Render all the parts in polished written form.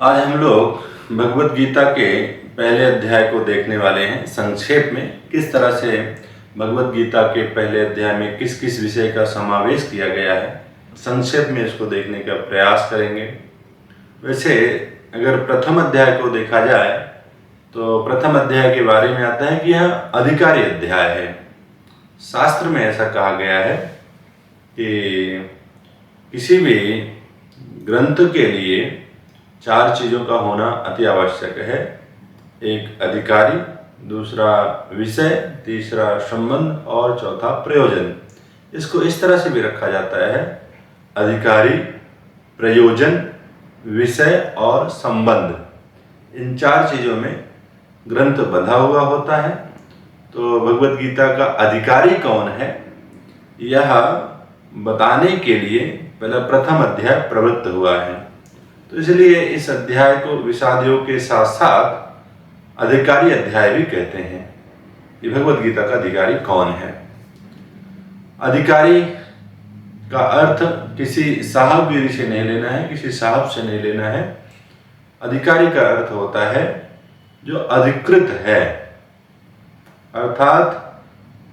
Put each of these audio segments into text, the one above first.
आज हम लोग भगवत गीता के पहले अध्याय को देखने वाले हैं। संक्षेप में किस तरह से भगवत गीता के पहले अध्याय में किस किस विषय का समावेश किया गया है, संक्षेप में इसको देखने का प्रयास करेंगे। वैसे अगर प्रथम अध्याय को देखा जाए तो प्रथम अध्याय के बारे में आता है कि यह अधिकारी अध्याय है। शास्त्र में ऐसा कहा गया है कि किसी भी ग्रंथ के लिए 4 चीज़ों का होना अति आवश्यक है। एक अधिकारी, दूसरा विषय, तीसरा संबंध और चौथा प्रयोजन। इसको इस तरह से भी रखा जाता है, अधिकारी, प्रयोजन, विषय और संबंध। इन 4 चीज़ों में ग्रंथ बंधा हुआ होता है। तो भगवत गीता का अधिकारी कौन है, यह बताने के लिए पहला प्रथम अध्याय प्रवृत्त हुआ है। तो इसलिए इस अध्याय को विषाद योग के साथ साथ अधिकारी अध्याय भी कहते हैं कि भगवत गीता का अधिकारी कौन है। अधिकारी का अर्थ किसी साहबगिरी से नहीं लेना है, किसी साहब से नहीं लेना है। अधिकारी का अर्थ होता है जो अधिकृत है, अर्थात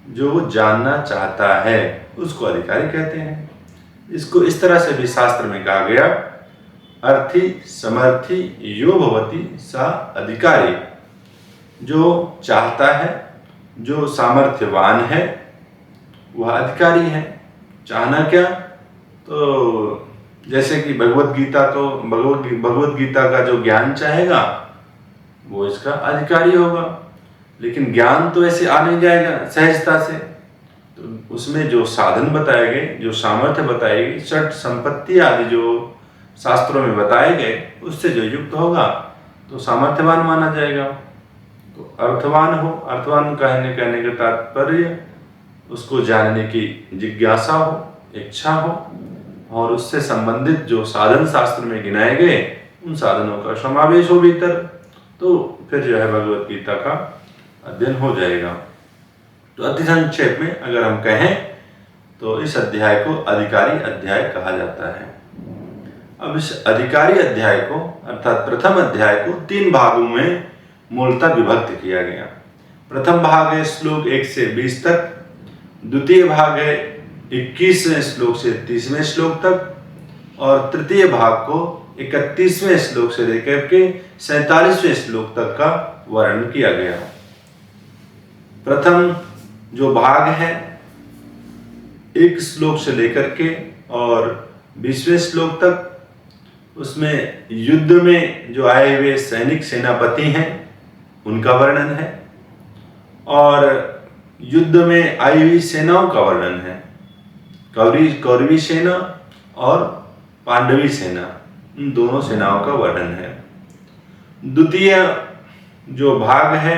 जो जानना चाहता है उसको अधिकारी कहते हैं। इसको इस तरह से भी शास्त्र में कहा गया, अर्थी समर्थी यो भवति सा अधिकारी। जो चाहता है, जो सामर्थ्यवान है, वह अधिकारी है। चाहना क्या, तो जैसे कि भगवत गीता का जो ज्ञान चाहेगा वो इसका अधिकारी होगा। लेकिन ज्ञान तो ऐसे आ नहीं जाएगा सहजता से, तो उसमें जो साधन बताए गए, जो सामर्थ्य बताई गई, षट संपत्ति आदि जो शास्त्रों में बताए गए, उससे जो युक्त होगा तो सामर्थ्यवान माना जाएगा। तो अर्थवान हो, अर्थवान कहने का तात्पर्य उसको जानने की जिज्ञासा हो, इच्छा हो, और उससे संबंधित जो साधन शास्त्र में गिनाए गए उन साधनों का समावेश हो भीतर, तो फिर जो है भगवत गीता का अध्ययन हो जाएगा। तो अति संक्षेप में अगर हम कहें तो इस अध्याय को अधिकारी अध्याय कहा जाता है। अब इस अधिकारी अध्याय को अर्थात प्रथम अध्याय को 3 भागों में मूलतः विभक्त किया गया। प्रथम भाग है श्लोक 1 से 20 तक, द्वितीय भाग है 21वें श्लोक से 30वें श्लोक तक, और तृतीय भाग को 31वें श्लोक से लेकर के 47वें श्लोक तक का वर्णन किया गया। प्रथम जो भाग है 1 श्लोक से लेकर के और 20वें श्लोक तक, उसमें युद्ध में जो आए हुए सैनिक सेनापति हैं उनका वर्णन है, और युद्ध में आई हुई सेनाओं का वर्णन है। कौरवी सेना और पांडवी सेना, इन दोनों सेनाओं का वर्णन है। द्वितीय जो भाग है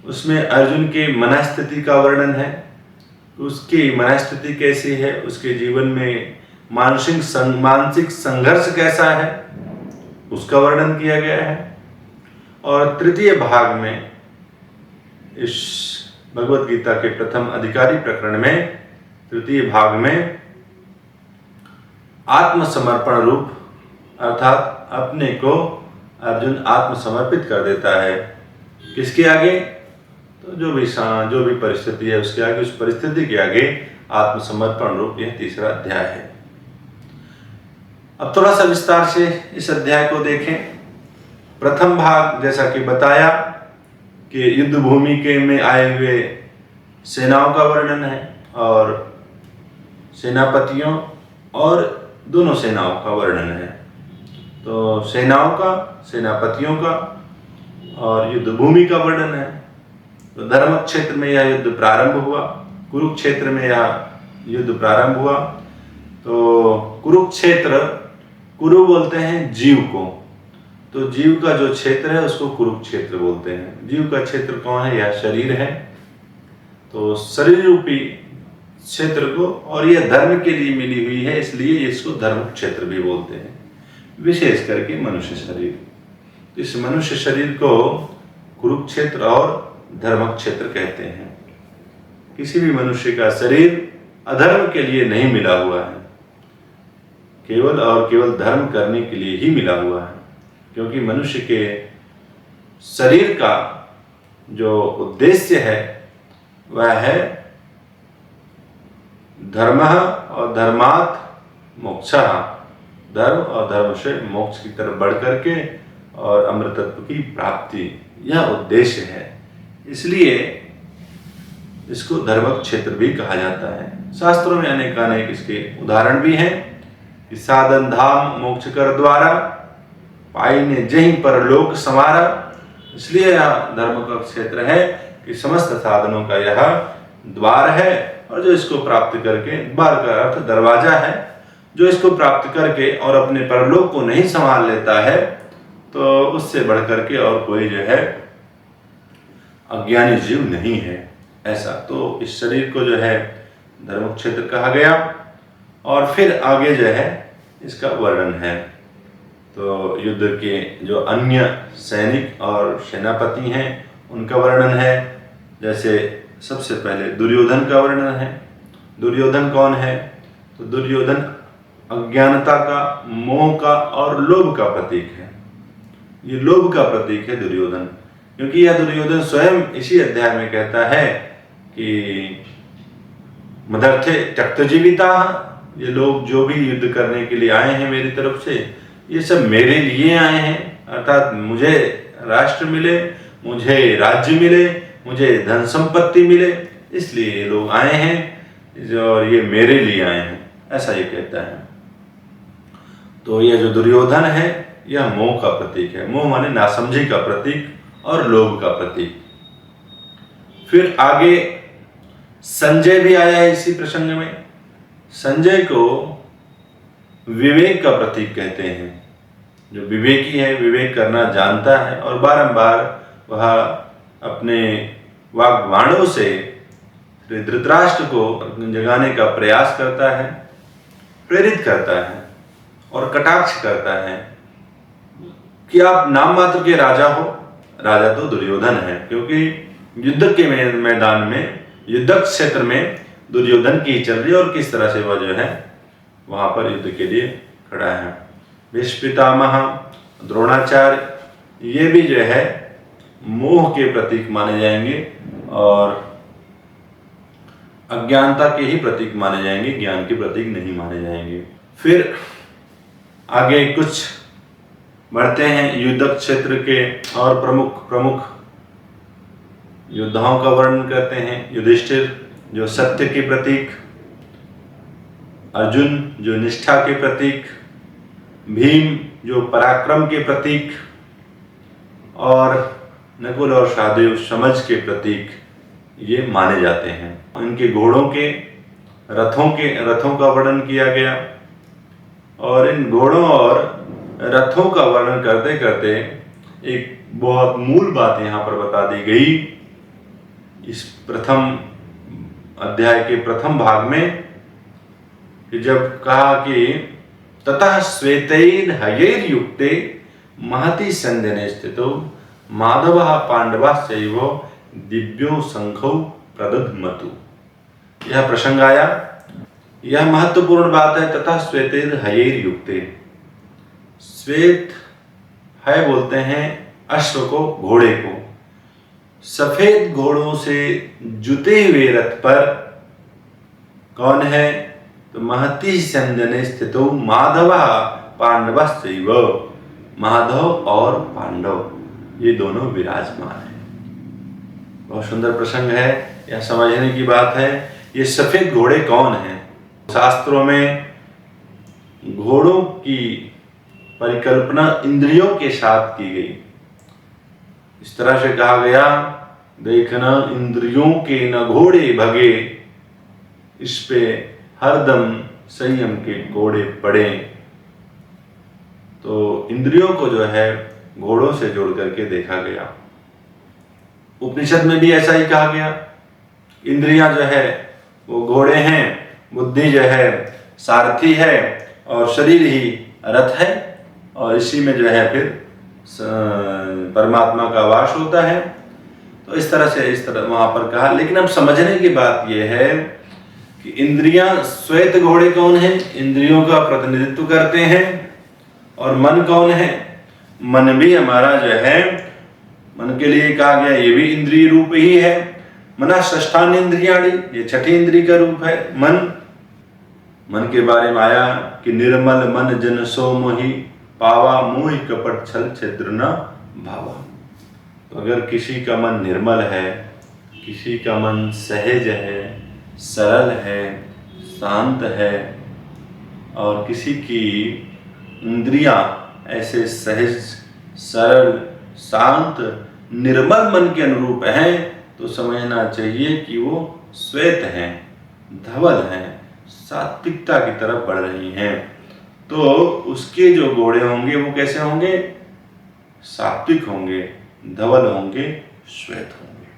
उसमें अर्जुन के मनस्थिति का वर्णन है। उसकी मनस्थिति कैसी है, उसके जीवन में मानसिक संघर्ष कैसा है, उसका वर्णन किया गया है। और तृतीय भाग में इस भगवत गीता के प्रथम अधिकारी प्रकरण में तृतीय भाग में आत्मसमर्पण रूप, अर्थात अपने को अर्जुन आत्मसमर्पित कर देता है। किसके आगे, तो जो भी परिस्थिति है उसके आगे, उस परिस्थिति के आगे आत्मसमर्पण रूप यह तीसरा अध्याय है। अब थोड़ा सा विस्तार से इस अध्याय को देखें। प्रथम भाग जैसा कि बताया कि युद्ध भूमि के में आए हुए सेनाओं का वर्णन है, और सेनापतियों और दोनों सेनाओं का वर्णन है। तो सेनाओं का, सेनापतियों का और युद्ध भूमि का वर्णन है। तो धर्म क्षेत्र में यह युद्ध प्रारंभ हुआ, कुरुक्षेत्र में यह युद्ध प्रारंभ हुआ। तो कुरुक्षेत्र, कुरु बोलते हैं जीव को, तो जीव का जो क्षेत्र है उसको कुरुक्षेत्र बोलते हैं। जीव का क्षेत्र कौन है, यह शरीर है। तो शरीर रूपी क्षेत्र को, और यह धर्म के लिए मिली हुई है, इसलिए इसको धर्म क्षेत्र भी बोलते हैं, विशेष करके मनुष्य शरीर। इस मनुष्य शरीर को कुरुक्षेत्र और धर्म क्षेत्र कहते हैं। किसी भी मनुष्य का शरीर अधर्म के लिए नहीं मिला हुआ है, केवल और केवल धर्म करने के लिए ही मिला हुआ है। क्योंकि मनुष्य के शरीर का जो उद्देश्य है वह है धर्म और धर्मात् मोक्षः, धर्म और धर्म से मोक्ष की तरफ बढ़ करके और अमृतत्व की प्राप्ति, यह उद्देश्य है। इसलिए इसको धर्म क्षेत्र भी कहा जाता है। शास्त्रों में अनेक इसके उदाहरण भी हैं कि साधन धाम मोक्ष कर द्वारा, पाई ने जहीं परलोक समारा। इसलिए यह धर्म का क्षेत्र है कि समस्त साधनों का यह द्वार है, और जो इसको प्राप्त करके, द्वार का अर्थ दरवाजा है, जो इसको प्राप्त करके और अपने परलोक को नहीं संभाल लेता है तो उससे बढ़ करके और कोई जो है अज्ञानी जीव नहीं है। ऐसा तो इस शरीर को जो है धर्म क्षेत्र कहा गया। और फिर आगे जो है इसका वर्णन है। तो युद्ध के जो अन्य सैनिक और सेनापति हैं उनका वर्णन है। जैसे सबसे पहले दुर्योधन का वर्णन है। दुर्योधन कौन है? तो दुर्योधन अज्ञानता का, मोह का और लोभ का प्रतीक है। ये लोभ का प्रतीक है दुर्योधन, क्योंकि यह दुर्योधन स्वयं इसी अध्याय में कहता है कि मदर्थे त्यक्त जीविता, ये लोग जो भी युद्ध करने के लिए आए हैं मेरी तरफ से, ये सब मेरे लिए आए हैं। अर्थात मुझे राष्ट्र मिले, मुझे राज्य मिले, मुझे धन संपत्ति मिले, इसलिए ये लोग आए हैं और ये मेरे लिए आए हैं, ऐसा ये कहता है। तो यह जो दुर्योधन है यह मोह का प्रतीक है। मोह माने नासमझी का प्रतीक और लोभ का प्रतीक। फिर आगे संजय भी आया है इसी प्रसंग में। संजय को विवेक का प्रतीक कहते हैं। जो विवेकी है, विवेक करना जानता है और बारंबार वह अपने वाग्बाणों से धृतराष्ट्र को जगाने का प्रयास करता है, प्रेरित करता है और कटाक्ष करता है कि आप नाम मात्र के राजा हो। राजा तो दुर्योधन है, क्योंकि युद्ध के मैदान में, युद्ध क्षेत्र में दुर्योधन की चल रही है और किस तरह से वह जो है वहां पर युद्ध के लिए खड़ा है। भीष्म पितामह, द्रोणाचार्य, ये भी जो है मोह के प्रतीक माने जाएंगे और अज्ञानता के ही प्रतीक माने जाएंगे, ज्ञान के प्रतीक नहीं माने जाएंगे। फिर आगे कुछ बढ़ते हैं युद्ध क्षेत्र के और प्रमुख योद्धाओं का वर्णन करते हैं। युधिष्ठिर जो सत्य के प्रतीक, अर्जुन जो निष्ठा के प्रतीक, भीम जो पराक्रम के प्रतीक और नकुल और सहदेव समझ के प्रतीक ये माने जाते हैं। इनके घोड़ों के रथों का वर्णन किया गया और इन घोड़ों और रथों का वर्णन करते करते एक बहुत मूल बात यहाँ पर बता दी गई। इस प्रथम अध्याय के प्रथम भाग में कि जब कहा कि ततः श्वेतैर हयैर युक्ते महति संध्यने स्थितो माधवः पांडवाश्चैव दिव्यो शंखौ प्रदध्मतु, यह प्रसंग आया। यह महत्वपूर्ण बात है। तथा श्वेतैर हयैर युक्ते, श्वेत है बोलते हैं अश्व को, घोड़े को। सफेद घोड़ों से जुते हुए रथ पर कौन है? तो महति संजने स्थितो माधवः पांडवाश्चैव, माधव और पांडव ये दोनों विराजमान हैं। बहुत सुंदर प्रसंग है, यह समझने की बात है। ये सफेद घोड़े कौन हैं? शास्त्रों में घोड़ों की परिकल्पना इंद्रियों के साथ की गई। इस तरह से कहा गया, देखना इंद्रियों के न घोड़े भगे, इस पे हरदम संयम के घोड़े पड़े। तो इंद्रियों को जो है घोड़ों से जोड़ करके देखा गया। उपनिषद में भी ऐसा ही कहा गया। इंद्रियां जो है वो घोड़े हैं, बुद्धि जो है सारथी है और शरीर ही रथ है, और इसी में जो है फिर परमात्मा का वास होता है। तो इस तरह वहां पर कहा। लेकिन अब समझने की बात यह है कि इंद्रियां, श्वेत घोड़े कौन है? इंद्रियों का प्रतिनिधित्व करते हैं। और मन कौन है? मन भी हमारा जो है, मन के लिए कहा गया ये भी इंद्रिय रूप ही है। मना षष्ठान इंद्रियाणि, ये छठी इंद्रिय का रूप है मन। मन के बारे में आया कि निर्मल मन जन सो मोहि, पावा मोहि कपट छल छिद्र न भावा। तो अगर किसी का मन निर्मल है, किसी का मन सहज है, सरल है, शांत है, और किसी की इंद्रियां ऐसे सहज, सरल, शांत, निर्मल मन के अनुरूप हैं, तो समझना चाहिए कि वो श्वेत हैं, धवल हैं, सात्विकता की तरफ बढ़ रही हैं। तो उसके जो घोड़े होंगे वो कैसे होंगे? सात्विक होंगे, धवल होंगे, श्वेत होंगे।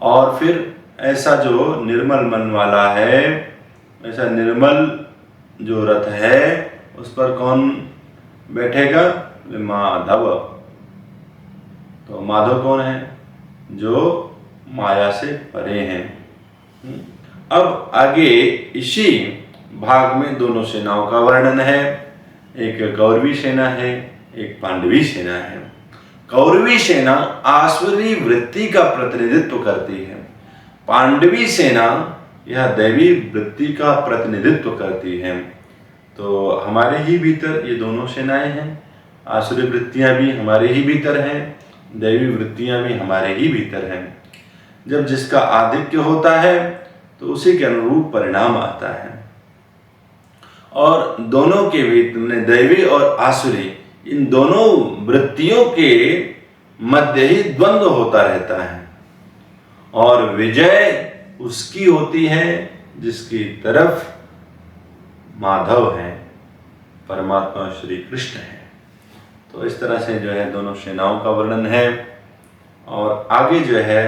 और फिर ऐसा जो निर्मल मन वाला है, ऐसा निर्मल जो रथ है, उस पर कौन बैठेगा? माधव। तो माधव कौन है? जो माया से परे हैं। अब आगे इसी भाग में दोनों सेनाओं का वर्णन है। एक कौरवी सेना है, एक पांडवी सेना है। कौरवी सेना आसुरी वृत्ति का प्रतिनिधित्व करती है। पांडवी सेना यह दैवी वृत्ति का प्रतिनिधित्व करती है। तो हमारे ही भीतर ये दोनों सेनाएं हैं। आसुरी वृत्तियां भी हमारे ही भीतर हैं, दैवी वृत्तियां भी हमारे ही भीतर हैं। जब जिसका आधिक्य होता है तो उसी के अनुरूप परिणाम आता है। और दोनों के भीतर में दैवी और आसुरी, इन दोनों वृत्तियों के मध्य ही द्वंद्व होता रहता है, और विजय उसकी होती है जिसकी तरफ माधव है, परमात्मा श्री कृष्ण है। तो इस तरह से जो है दोनों सेनाओं का वर्णन है। और आगे जो है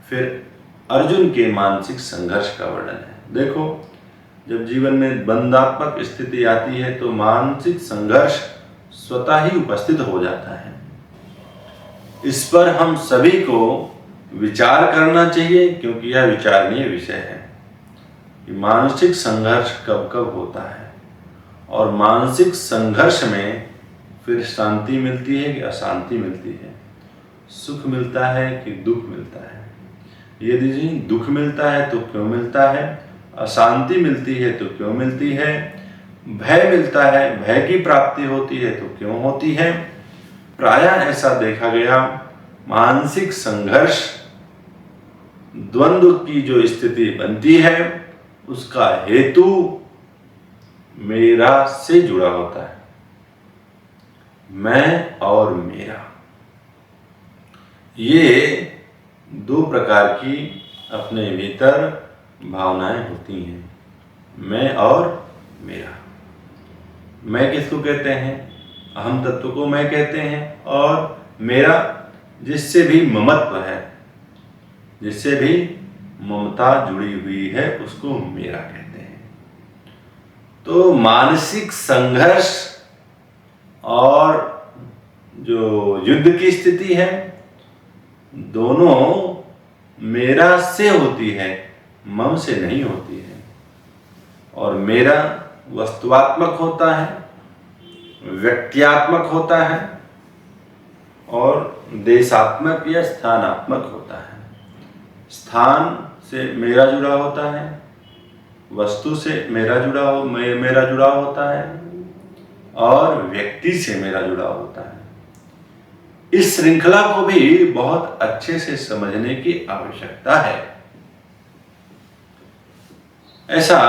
फिर अर्जुन के मानसिक संघर्ष का वर्णन है। देखो, जब जीवन में बंधात्मक स्थिति आती है तो मानसिक संघर्ष स्वतः ही उपस्थित हो जाता है। इस पर हम सभी को विचार करना चाहिए, क्योंकि यह विचारणीय विषय है कि मानसिक संघर्ष कब कब होता है, और मानसिक संघर्ष में फिर शांति मिलती है कि अशांति मिलती है, सुख मिलता है कि दुख मिलता है। यदि दुख मिलता है तो क्यों मिलता है, अशांति मिलती है तो क्यों मिलती है, भय मिलता है, भय की प्राप्ति होती है तो क्यों होती है। प्रायः ऐसा देखा गया, मानसिक संघर्ष, द्वंद्व की जो स्थिति बनती है, उसका हेतु मेरा से जुड़ा होता है। मैं और मेरा, ये दो प्रकार की अपने भीतर भावनाएं होती हैं। मैं और मेरा। मैं किसको कहते हैं? अहम तत्व को मैं कहते हैं। और मेरा, जिससे भी ममत्व है, जिससे भी ममता जुड़ी हुई है, उसको मेरा कहते हैं। तो मानसिक संघर्ष और जो युद्ध की स्थिति है, दोनों मेरा से होती है, मम से नहीं होती है। और मेरा वस्तुआत्मक होता है, व्यक्त्यात्मक होता है, और देशात्मक या स्थानात्मक होता है। स्थान से मेरा जुड़ा होता है, वस्तु से मेरा जुड़ा होता है, और व्यक्ति से मेरा जुड़ा होता है। इस श्रृंखला को भी बहुत अच्छे से समझने की आवश्यकता है। ऐसा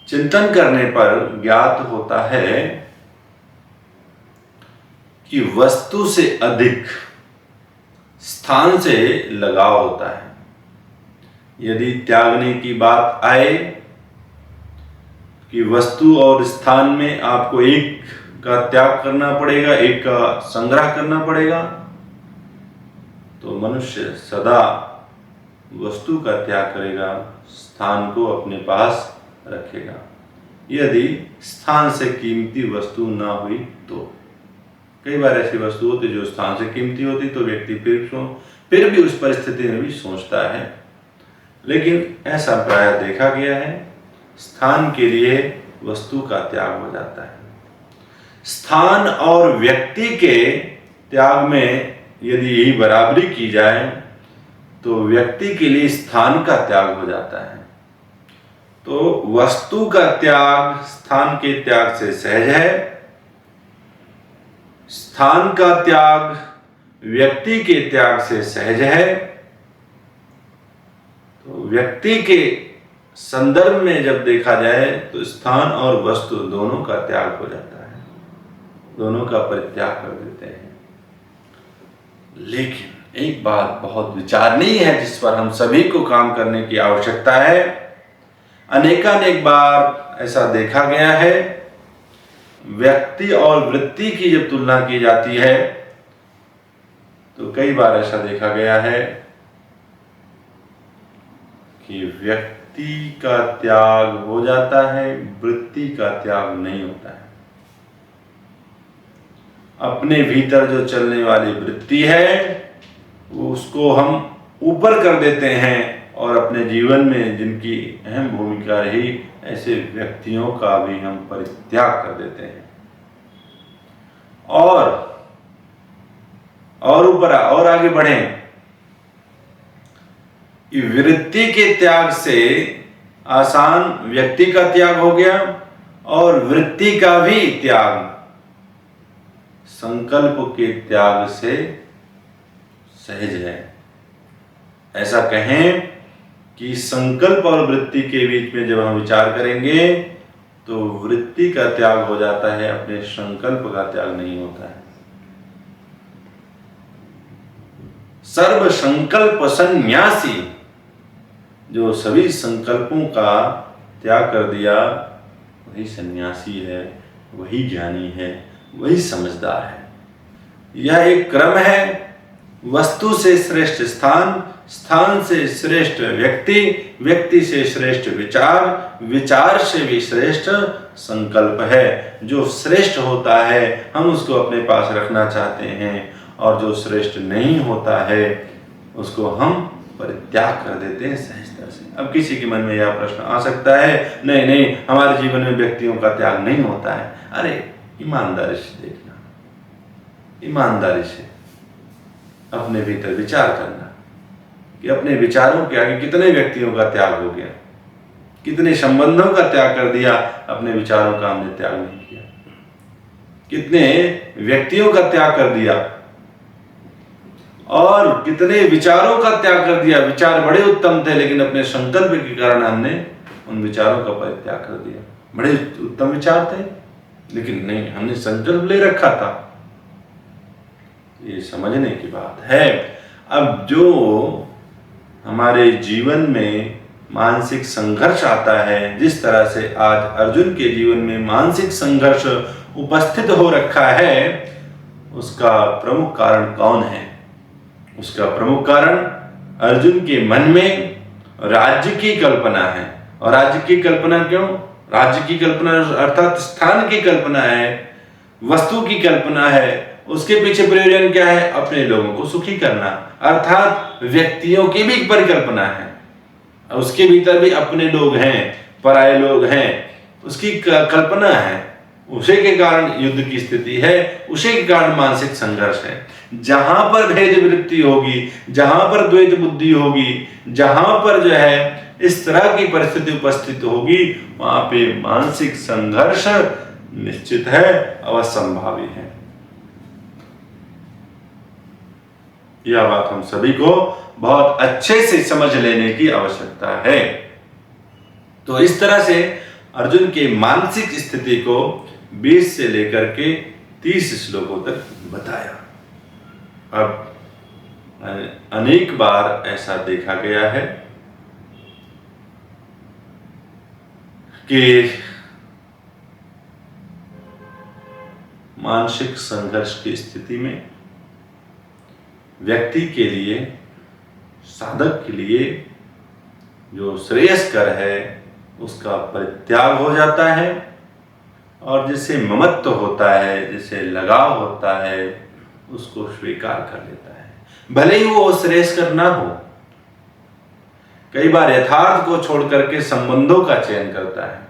चिंतन करने पर ज्ञात होता है कि वस्तु से अधिक स्थान से लगाव होता है। यदि त्यागने की बात आए कि वस्तु और स्थान में आपको एक का त्याग करना पड़ेगा, एक का संग्रह करना पड़ेगा, तो मनुष्य सदा वस्तु का त्याग करेगा, स्थान को अपने पास रखेगा। यदि स्थान से कीमती वस्तु ना हुई तो। कई बार ऐसी वस्तु होती जो स्थान से कीमती होती, तो व्यक्ति फिर भी उस परिस्थिति में भी सोचता है। लेकिन ऐसा प्रायः देखा गया है, स्थान के लिए वस्तु का त्याग हो जाता है। स्थान और व्यक्ति के त्याग में यदि यही बराबरी की जाए तो व्यक्ति के लिए स्थान का त्याग हो जाता है। तो वस्तु का त्याग स्थान के त्याग से सहज है, स्थान का त्याग व्यक्ति के त्याग से सहज है। तो व्यक्ति के संदर्भ में जब देखा जाए तो स्थान और वस्तु दोनों का त्याग हो जाता है, दोनों का परित्याग कर देते हैं। लेकिन एक बात बहुत विचारणीय है जिस पर हम सभी को काम करने की आवश्यकता है। अनेकानेक बार ऐसा देखा गया है, व्यक्ति और वृत्ति की जब तुलना की जाती है तो कई बार ऐसा देखा गया है कि व्यक्ति का त्याग हो जाता है, वृत्ति का त्याग नहीं होता है। अपने भीतर जो चलने वाली वृत्ति है उसको हम ऊपर कर देते हैं और अपने जीवन में जिनकी अहम भूमिका रही ऐसे व्यक्तियों का भी हम परित्याग कर देते हैं और ऊपर और आगे बढ़ें। वृत्ति के त्याग से आसान व्यक्ति का त्याग हो गया और वृत्ति का भी त्याग संकल्प के त्याग से सहज है। ऐसा कहें कि संकल्प और वृत्ति के बीच में जब हम विचार करेंगे तो वृत्ति का त्याग हो जाता है, अपने संकल्प का त्याग नहीं होता है। सर्व संकल्प संन्यासी, जो सभी संकल्पों का त्याग कर दिया वही सन्यासी है, वही ज्ञानी है, वही समझदार है। यह एक क्रम है, वस्तु से श्रेष्ठ स्थान, स्थान से श्रेष्ठ व्यक्ति, व्यक्ति से श्रेष्ठ विचार, विचार से भी श्रेष्ठ संकल्प है। जो श्रेष्ठ होता है हम उसको अपने पास रखना चाहते हैं और जो श्रेष्ठ नहीं होता है उसको हम परित्याग कर देते हैं सहजता से। अब किसी के मन में यह प्रश्न आ सकता है, नहीं हमारे जीवन में व्यक्तियों का त्याग नहीं होता है। अरे ईमानदारी से देखना, ईमानदारी से अपने भीतर विचार करना कि अपने विचारों के आगे कितने व्यक्तियों का त्याग हो गया, कितने संबंधों का त्याग कर दिया, अपने विचारों का हमने त्याग नहीं किया। कितने व्यक्तियों का त्याग कर दिया और कितने विचारों का त्याग कर दिया। विचार बड़े उत्तम थे लेकिन अपने संकल्प के कारण हमने उन विचारों का परित्याग कर दिया। बड़े उत्तम विचार थे लेकिन नहीं, हमने संकल्प ले रखा था। ये समझने की बात है। अब जो हमारे जीवन में मानसिक संघर्ष आता है, जिस तरह से आज अर्जुन के जीवन में मानसिक संघर्ष उपस्थित हो रखा है, उसका प्रमुख कारण कौन है? उसका प्रमुख कारण अर्जुन के मन में राज्य की कल्पना है। और राज्य की कल्पना क्यों? राज्य की कल्पना अर्थात स्थान की कल्पना है, वस्तु की कल्पना है। उसके पीछे प्रयोजन क्या है? अपने लोगों को सुखी करना, अर्थात व्यक्तियों की भी परिकल्पना है। उसके भीतर भी अपने लोग हैं, पराये लोग हैं, उसकी कल्पना है। उसी के कारण युद्ध की स्थिति है, उसी के कारण मानसिक संघर्ष है। जहां पर भेद वृत्ति होगी, जहां पर द्वैत बुद्धि होगी, जहां पर जो है इस तरह की परिस्थिति उपस्थित होगी, वहां पे मानसिक संघर्ष निश्चित है, अवश्यंभावी है। यह बात हम सभी को बहुत अच्छे से समझ लेने की आवश्यकता है। तो इस तरह से अर्जुन के मानसिक स्थिति को 20 से लेकर के 30 श्लोकों तक बताया। अब अनेक बार ऐसा देखा गया है कि मानसिक संघर्ष की स्थिति में व्यक्ति के लिए, साधक के लिए जो श्रेयस्कर है उसका परित्याग हो जाता है और जिसे ममत्व होता है, जिसे लगाव होता है, उसको स्वीकार कर लेता है, भले ही वो श्रेयस्कर ना हो। कई बार यथार्थ को छोड़ करके संबंधों का चयन करता है।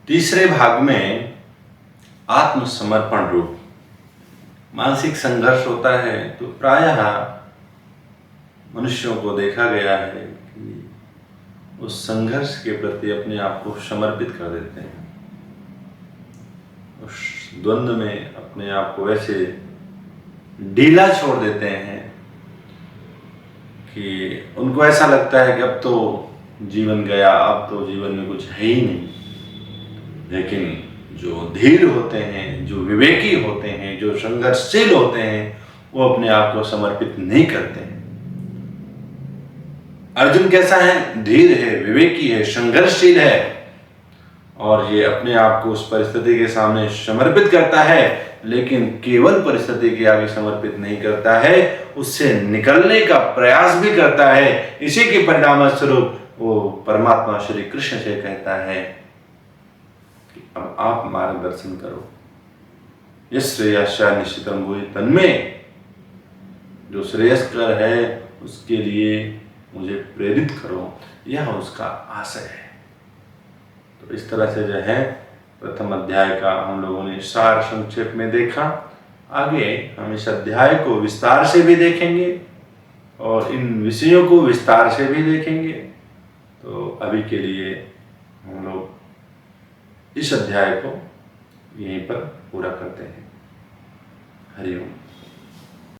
तीसरे भाग में आत्मसमर्पण रूप मानसिक संघर्ष होता है, तो प्रायः मनुष्यों को देखा गया है कि उस संघर्ष के प्रति अपने आप को समर्पित कर देते हैं। उस द्वंद्व में अपने आप को ऐसे ढीला छोड़ देते हैं कि उनको ऐसा लगता है कि अब तो जीवन गया, अब तो जीवन में कुछ है ही नहीं। लेकिन जो धीर होते हैं, जो विवेकी होते हैं, जो संघर्षशील होते हैं, वो अपने आप को समर्पित नहीं करते हैं। अर्जुन कैसा है? धीर है, विवेकी है, संघर्षशील है, और ये अपने आप को उस परिस्थिति के सामने समर्पित करता है, लेकिन केवल परिस्थिति के आगे समर्पित नहीं करता है, उससे निकलने का प्रयास भी करता है। इसी के परिणाम स्वरूप वो परमात्मा श्री कृष्ण से कहता है कि अब आप मार्गदर्शन करो। इस श्रेयस्या निश्चितम भूय तन्मे, जो श्रेयस्कर है उसके लिए मुझे प्रेरित करो, यह उसका आशय है। तो इस तरह से जो है प्रथम अध्याय का हम लोगों ने सार संक्षेप में देखा। आगे हम इस अध्याय को विस्तार से भी देखेंगे और इन विषयों को विस्तार से भी देखेंगे। तो अभी के लिए हम लोग इस अध्याय को यहीं पर पूरा करते हैं। हरि ओम।